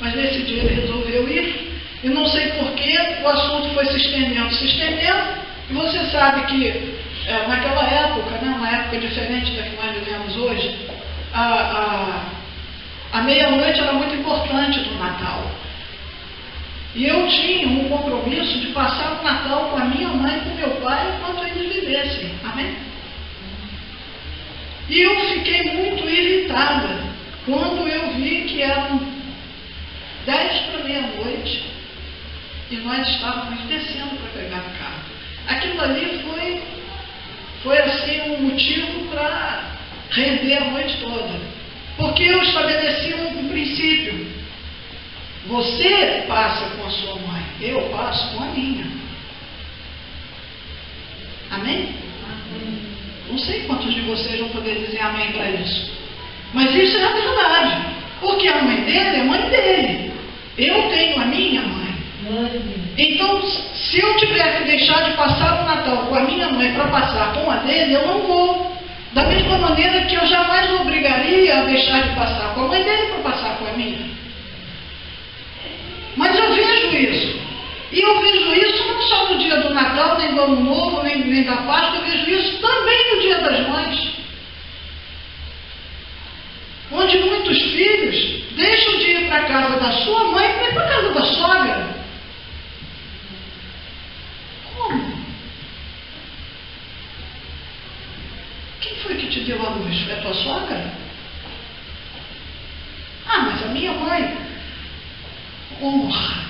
mas nesse dia ele resolveu ir, e não sei porquê, o assunto foi se estendendo, e você sabe que naquela época, né, uma época diferente da que nós vivemos hoje, a meia-noite era muito importante no Natal. E eu tinha um compromisso de passar o Natal com a minha mãe e com meu pai enquanto eles vivessem. Amém? E eu fiquei muito irritada quando eu vi que eram 10 para meia-noite e nós estávamos descendo para pegar o carro. Aquilo ali foi assim um motivo para render a noite toda. Porque eu estabeleci um princípio. Você passa com a sua mãe, eu passo com a minha. Amém? Amém. Não sei quantos de vocês vão poder dizer amém para isso. Mas isso é a verdade. Porque a mãe dele é mãe dele. Eu tenho a minha mãe. Então, se eu tiver que deixar de passar o Natal com a minha mãe para passar com a dele, eu não vou. Da mesma maneira que eu jamais obrigaria a deixar de passar com a mãe dele para passar com a minha. Mas eu vejo isso. E eu vejo isso não só no dia do Natal, nem do Ano Novo, nem da Páscoa, eu vejo isso também no Dia das Mães. Onde muitos filhos deixam de ir para a casa da sua mãe para ir para a casa da sogra. Como? Quem foi que te deu a luz? Foi a tua sogra? Ah, mas a minha mãe. Honra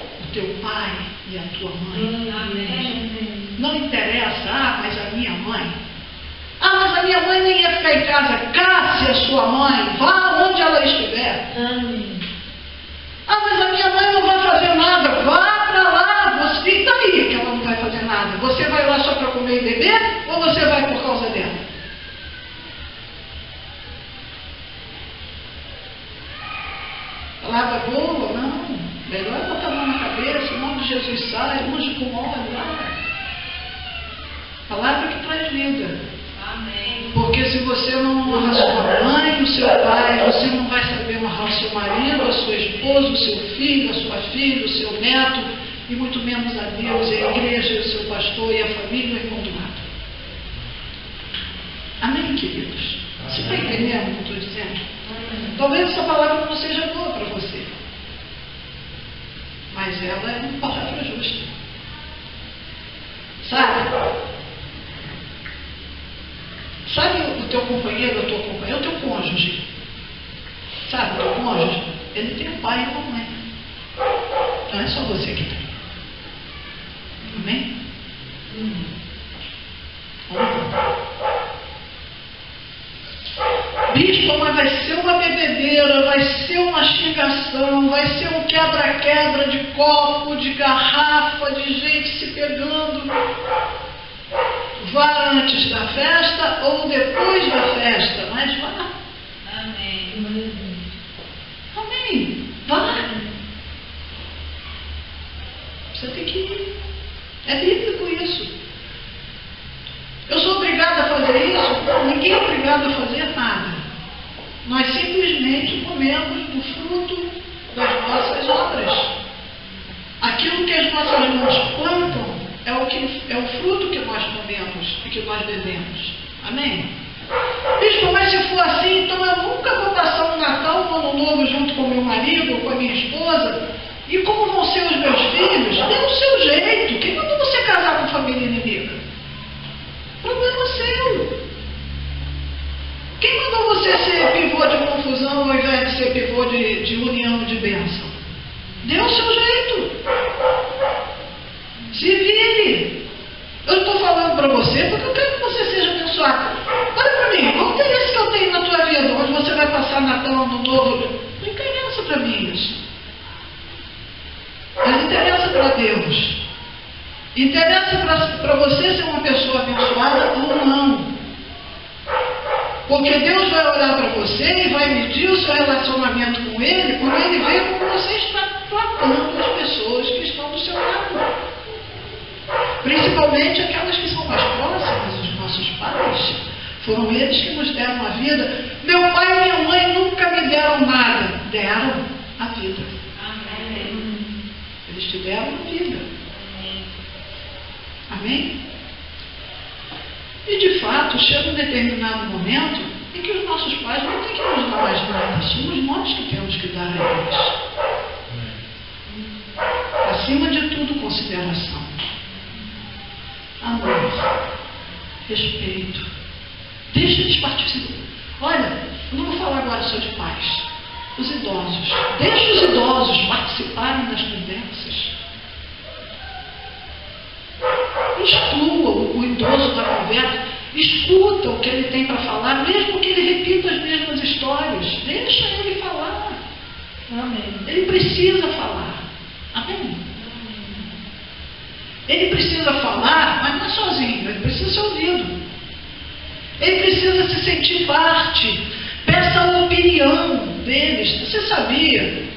o teu pai e a tua mãe. Amém. Não interessa, mas a minha mãe. Mas a minha mãe nem ia ficar em casa. Casse a sua mãe, vá onde ela estiver. Amém. Mas a minha mãe não vai fazer nada. Vá para lá. Você está aí que ela não vai fazer nada. Você vai lá só para comer e beber ou você vai por causa dela? Palavra boa, não. Melhor botar a mão na cabeça, em nome de Jesus sai, unge com óleo lá. Palavra que traz vida. Amém. Porque se você não honra a sua mãe, o seu pai, você não vai saber honrar o seu marido, a sua esposa, o seu filho, a sua filha, o seu neto, e muito menos a Deus, a igreja, o seu pastor e a família, o irmão do lado. Amém, queridos? Você está entendendo o que eu estou dizendo? Talvez essa palavra não seja boa para você, mas ela é uma palavra justa. Sabe o teu companheiro, a tua companheira, o teu cônjuge? Sabe o teu cônjuge? Ele tem um pai e uma mãe. Não é só você que tem. Amém? Bispo, mas vai ser uma bebedeira, vai ser uma xingação, vai ser um quebra-quebra de copo, de garrafa, de gente se pegando. Vá antes da festa ou depois da festa, mas vá. Amém. Amém. Vá. Você tem que ir. É bíblico isso. Eu sou obrigada a fazer isso? Não, ninguém é obrigado a fazer nada. Nós simplesmente comemos do fruto das nossas obras. Aquilo que as nossas mãos plantam é o fruto que nós comemos e que nós bebemos. Amém? Bispo, mas se for assim, então eu nunca vou passar um Natal, um Ano Novo junto com meu marido ou com a minha esposa. E como vão ser os meus filhos? Dê o seu jeito. Quem mandou você casar com família inimiga? Problema seu. Quem mandou você ser pivô de confusão ao invés de ser de união, de bênção. Dê o seu jeito. Se vire. Eu estou falando para você porque eu quero que você seja abençoado. Olha para mim, qual o interesse que eu tenho na tua vida, onde você vai passar Natal, Ano Novo? Não interessa para mim isso. Mas interessa para Deus. Interessa para você ser uma pessoa abençoada ou não. Porque Deus vai olhar para você e vai medir o seu relacionamento com Ele quando Ele vê como você está tratando as pessoas que estão do seu lado. Principalmente aquelas que são mais próximas, os nossos pais. Foram eles que nos deram a vida. Meu pai e minha mãe nunca me deram nada. Deram a vida. Amém. Eles te deram a vida. Amém? E de fato, chega um determinado momento em que os nossos pais não têm que nos dar mais nada. Somos nós que temos que dar a eles. Acima de tudo, consideração. Amor. Respeito. Deixa eles participar. Olha, eu não vou falar agora só de pais. Os idosos. Deixa os idosos participarem das conversas. Exclua o idoso da conversa. Escuta o que ele tem para falar, mesmo que ele repita as mesmas histórias. Deixa ele falar. Amém. Ele precisa falar. Amém? Ele precisa falar, mas não é sozinho. Ele precisa ser ouvido. Ele precisa se sentir parte. Peça a opinião deles. Você sabia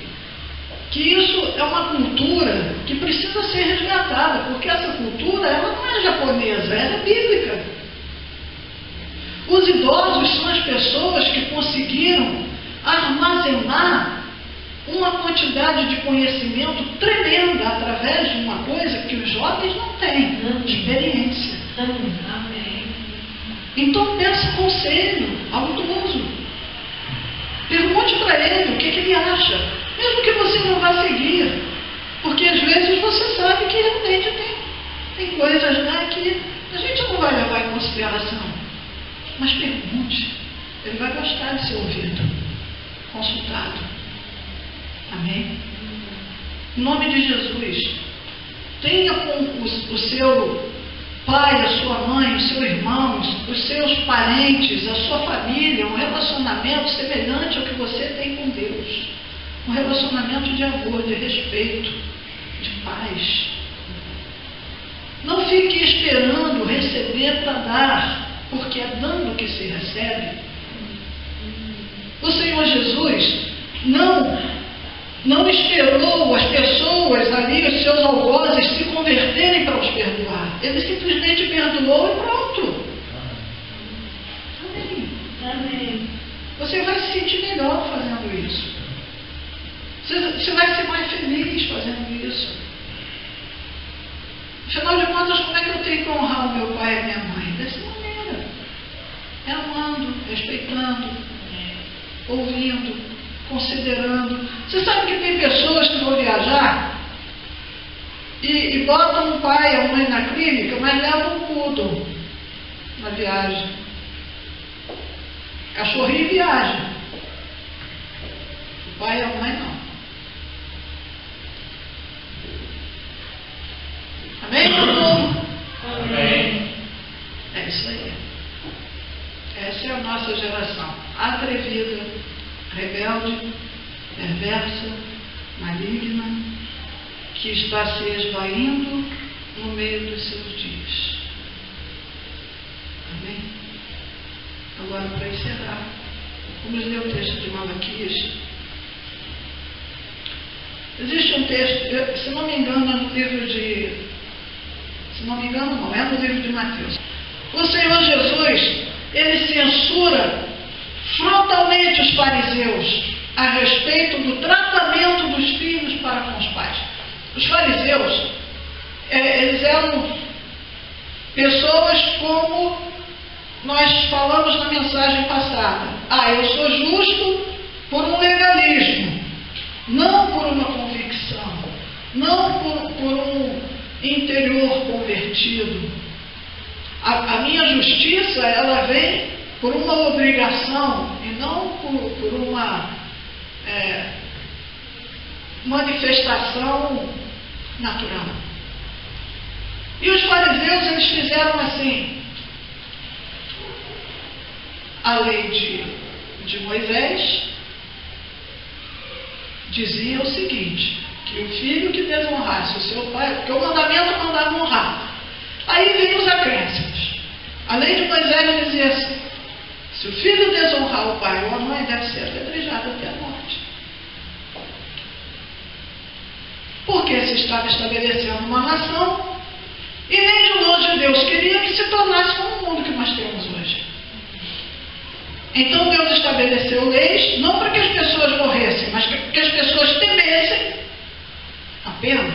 que isso é uma cultura que precisa ser resgatada, porque essa cultura ela não é japonesa, ela é bíblica. Os idosos são as pessoas que conseguiram armazenar uma quantidade de conhecimento tremenda através de uma coisa que os jovens não têm, experiência. Amém. Então peça conselho ao idoso. Pergunte para ele o que ele acha, mesmo que você não vá seguir, porque às vezes você sabe que realmente tem coisas, né, que a gente não vai levar em consideração. Mas pergunte, ele vai gostar de ser ouvido, consultado. Amém? Em nome de Jesus, tenha com o seu pai, a sua mãe, os seus irmãos, os seus parentes, a sua família, um relacionamento semelhante ao que você tem com Deus. Um relacionamento de amor, de respeito, de paz. Não fique esperando receber para dar, porque é dando que se recebe. O Senhor Jesus não esperou as pessoas ali, os seus algozes, se converterem para os perdoar. Ele simplesmente perdoou e pronto. Amém. Amém. Você vai se sentir melhor fazendo isso. Você vai ser mais feliz fazendo isso. Afinal de contas, como é que eu tenho que honrar o meu pai e a minha mãe? Dessa maneira. É amando, respeitando, ouvindo, considerando. Você sabe que tem pessoas que vão viajar e botam o pai e a mãe na clínica, mas levam um poodle na viagem. Cachorrinho viaja. O pai e a mãe não. Amém, meu povo? Amém. É isso aí. Essa é a nossa geração. Atrevida, rebelde, perversa, maligna, que está se esvaindo no meio dos seus dias. Amém? Agora, para encerrar, vamos ler o texto de Malaquias. Existe um texto, se não me engano, é no livro de... Se não me engano, não, é no livro de Mateus. O Senhor Jesus, ele censura frontalmente os fariseus a respeito do tratamento dos filhos para com os pais. Os fariseus, eles eram pessoas como nós falamos na mensagem passada. Eu sou justo por um legalismo, não por uma convicção, não por um interior convertido. A minha justiça, ela vem por uma obrigação e não por uma manifestação natural. E os fariseus, eles fizeram assim. A lei de Moisés dizia o seguinte, que o filho que desonrasse o seu pai, porque o mandamento mandava honrar. Aí vem os acréscimos. A lei de Moisés dizia assim, se o filho desonrar o pai ou a mãe, deve ser apedrejado até a morte. Porque se estava estabelecendo uma nação, e nem de longe Deus queria que se tornasse como o mundo que nós temos hoje. Então Deus estabeleceu leis, não para que as pessoas morressem, mas para que as pessoas temessem a pena.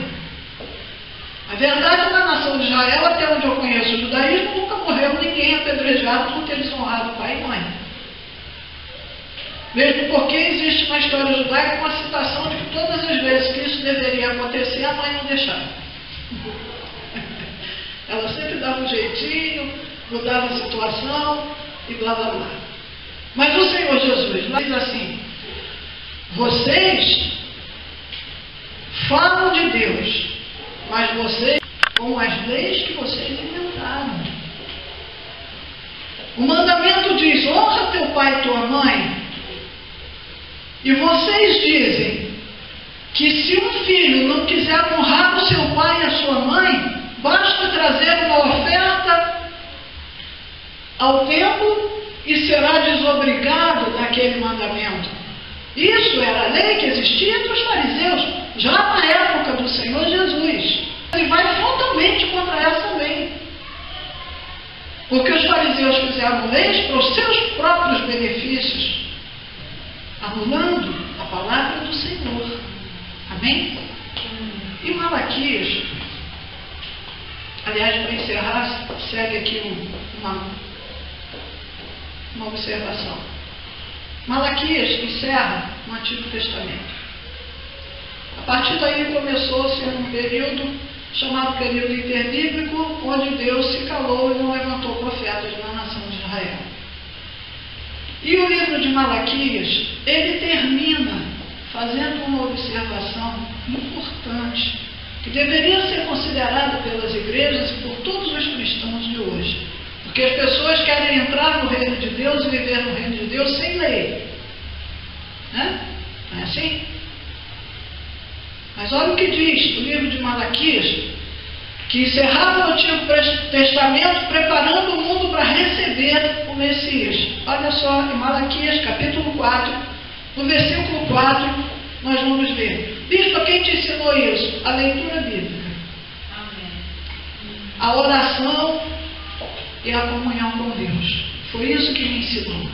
A verdade é que na nação de Israel, até onde eu conheço o judaísmo, nunca morreu ninguém apedrejado por ter desonrado pai e mãe. Mesmo porque existe na história judaica uma citação de que todas as vezes que isso deveria acontecer, a mãe não deixava. Ela sempre dava um jeitinho, mudava a situação e blá blá blá. Mas o Senhor Jesus diz assim, vocês falam de Deus, mas vocês com as leis que vocês inventaram. O mandamento diz, honra teu pai e tua mãe. E vocês dizem que se um filho não quiser honrar o seu pai e a sua mãe, basta trazer uma oferta ao templo e será desobrigado daquele mandamento. Isso era a lei que existia entre os fariseus, já na época do Senhor Jesus. Ele vai frontalmente contra essa lei. Porque os fariseus fizeram leis para os seus próprios benefícios, anulando a palavra do Senhor. Amém? E Malaquias, aliás, para encerrar, segue aqui uma observação. Malaquias encerra no Antigo Testamento. A partir daí começou-se um período chamado período interbíblico, onde Deus se calou e não levantou profetas na nação de Israel. E o livro de Malaquias, ele termina fazendo uma observação importante, que deveria ser considerada pelas igrejas e por todos os cristãos de hoje. Porque as pessoas querem entrar no reino de Deus e viver no reino de Deus sem lei. Né? Não é assim? Mas olha o que diz o livro de Malaquias, que encerrava o Antigo Testamento preparando o mundo para receber o Messias. Olha só, em Malaquias capítulo 4, no versículo 4, nós vamos ver. Bispo, quem te ensinou isso? A leitura bíblica. Amém. A oração e a comunhão com Deus. Foi isso que me ensinou.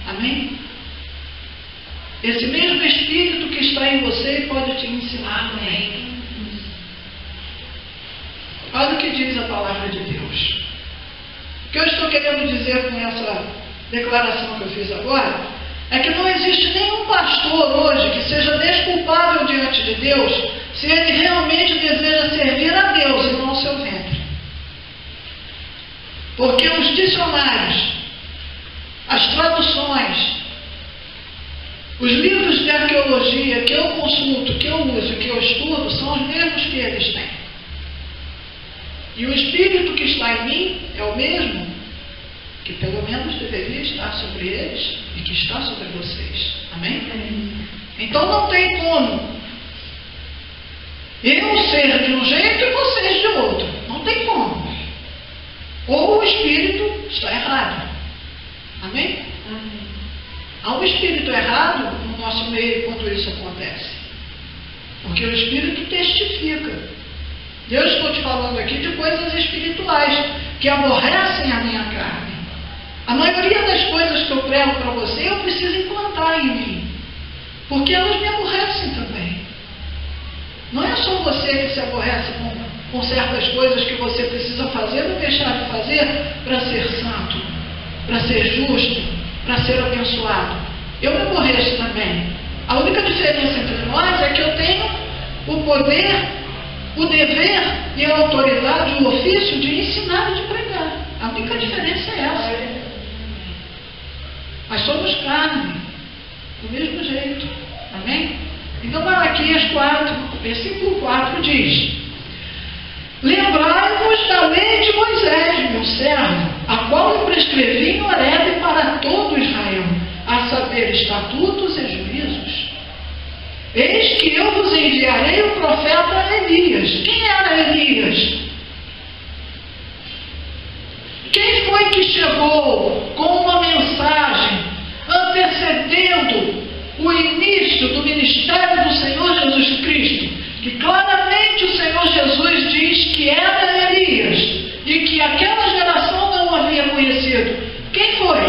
Amém? Esse mesmo Espírito que está em você pode te ensinar também. Olha o que diz a palavra de Deus. O que eu estou querendo dizer com essa declaração que eu fiz agora é que não existe nenhum pastor hoje que seja desculpável diante de Deus se ele realmente deseja servir a Deus e não ao seu ventre. Porque os dicionários, as traduções, os livros de arqueologia que eu consulto, que eu uso, que eu estudo, são os mesmos que eles têm. E o Espírito que está em mim é o mesmo que pelo menos deveria estar sobre eles e que está sobre vocês. Amém? Então não tem como eu ser de um jeito e vocês de outro. Não tem como. Ou o Espírito está errado. Amém? Há um espírito errado no nosso meio quando isso acontece. Porque o Espírito testifica. Eu estou te falando aqui de coisas espirituais que aborrecem a minha carne. A maioria das coisas que eu prego para você, eu preciso implantar em mim. Porque elas me aborrecem também. Não é só você que se aborrece com certas coisas que você precisa fazer ou deixar de fazer para ser santo, para ser justo, para ser abençoado. Eu me aborreço também. A única diferença entre nós é que eu tenho o poder, o dever e a autoridade, o ofício de ensinar e de pregar. A única diferença é essa. Mas somos carne, do mesmo jeito. Amém? Então Malaquias 4, versículo 4 diz: lembrai-vos da lei de Moisés, meu servo, a qual eu prescrevi em Horebe para todo Israel, a saber, estatutos e juízos. Eis que eu vos enviarei o profeta Elias. Quem era Elias? Quem foi que chegou com uma mensagem antecedendo o início do ministério do Senhor Jesus Cristo? Que claramente o Senhor Jesus diz que era Elias e que aquela geração não havia conhecido. Quem foi?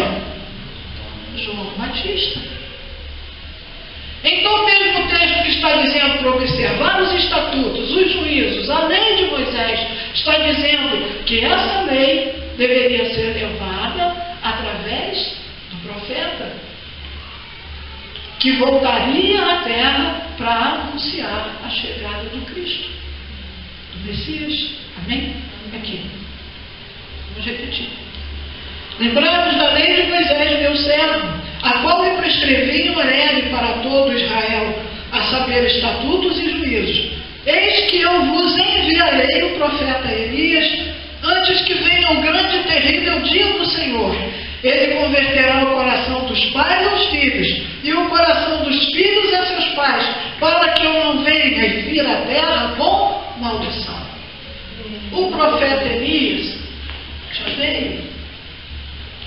João Batista. Então, o mesmo texto que está dizendo para observar os estatutos, os juízos, a lei de Moisés, está dizendo que essa lei deveria ser levada através do profeta, que voltaria à terra para anunciar a chegada do Cristo, do Messias. Amém? Aqui. Vamos repetir. Lembrai-vos da lei de Moisés, meu servo, a qual eu prescrevi em Horebe para todo Israel, a saber, estatutos e juízos. Eis que eu vos enviarei o profeta Elias, antes que venha o grande e terrível dia do Senhor. Ele converterá o coração dos pais aos filhos, e o coração dos filhos a seus pais, para que eu não venha e vira a terra com maldição. O profeta Elias já veio.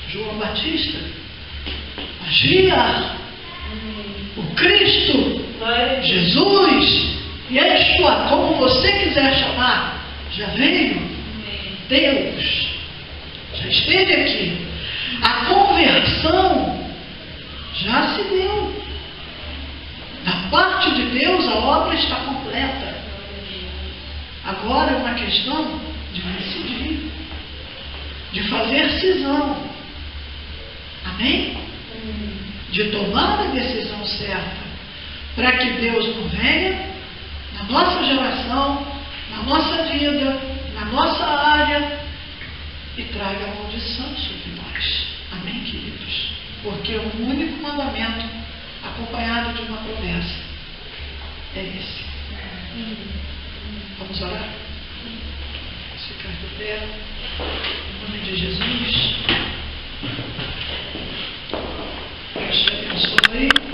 João Batista agia. O Cristo, Jesus, Yeshua, como você quiser chamar, já veio. Deus já esteve aqui. A conversão já se deu. Da parte de Deus, a obra está completa. Agora é uma questão de decidir, de fazer cisão. Amém? De tomar a decisão certa, para que Deus não venha na nossa geração, na nossa vida, na nossa área, e traga a maldição sobre nós. Amém, queridos? Porque o único mandamento, acompanhado de uma promessa, é esse. Vamos orar? Vamos ficar de pé. Em nome de Jesus. Deus te abençoe.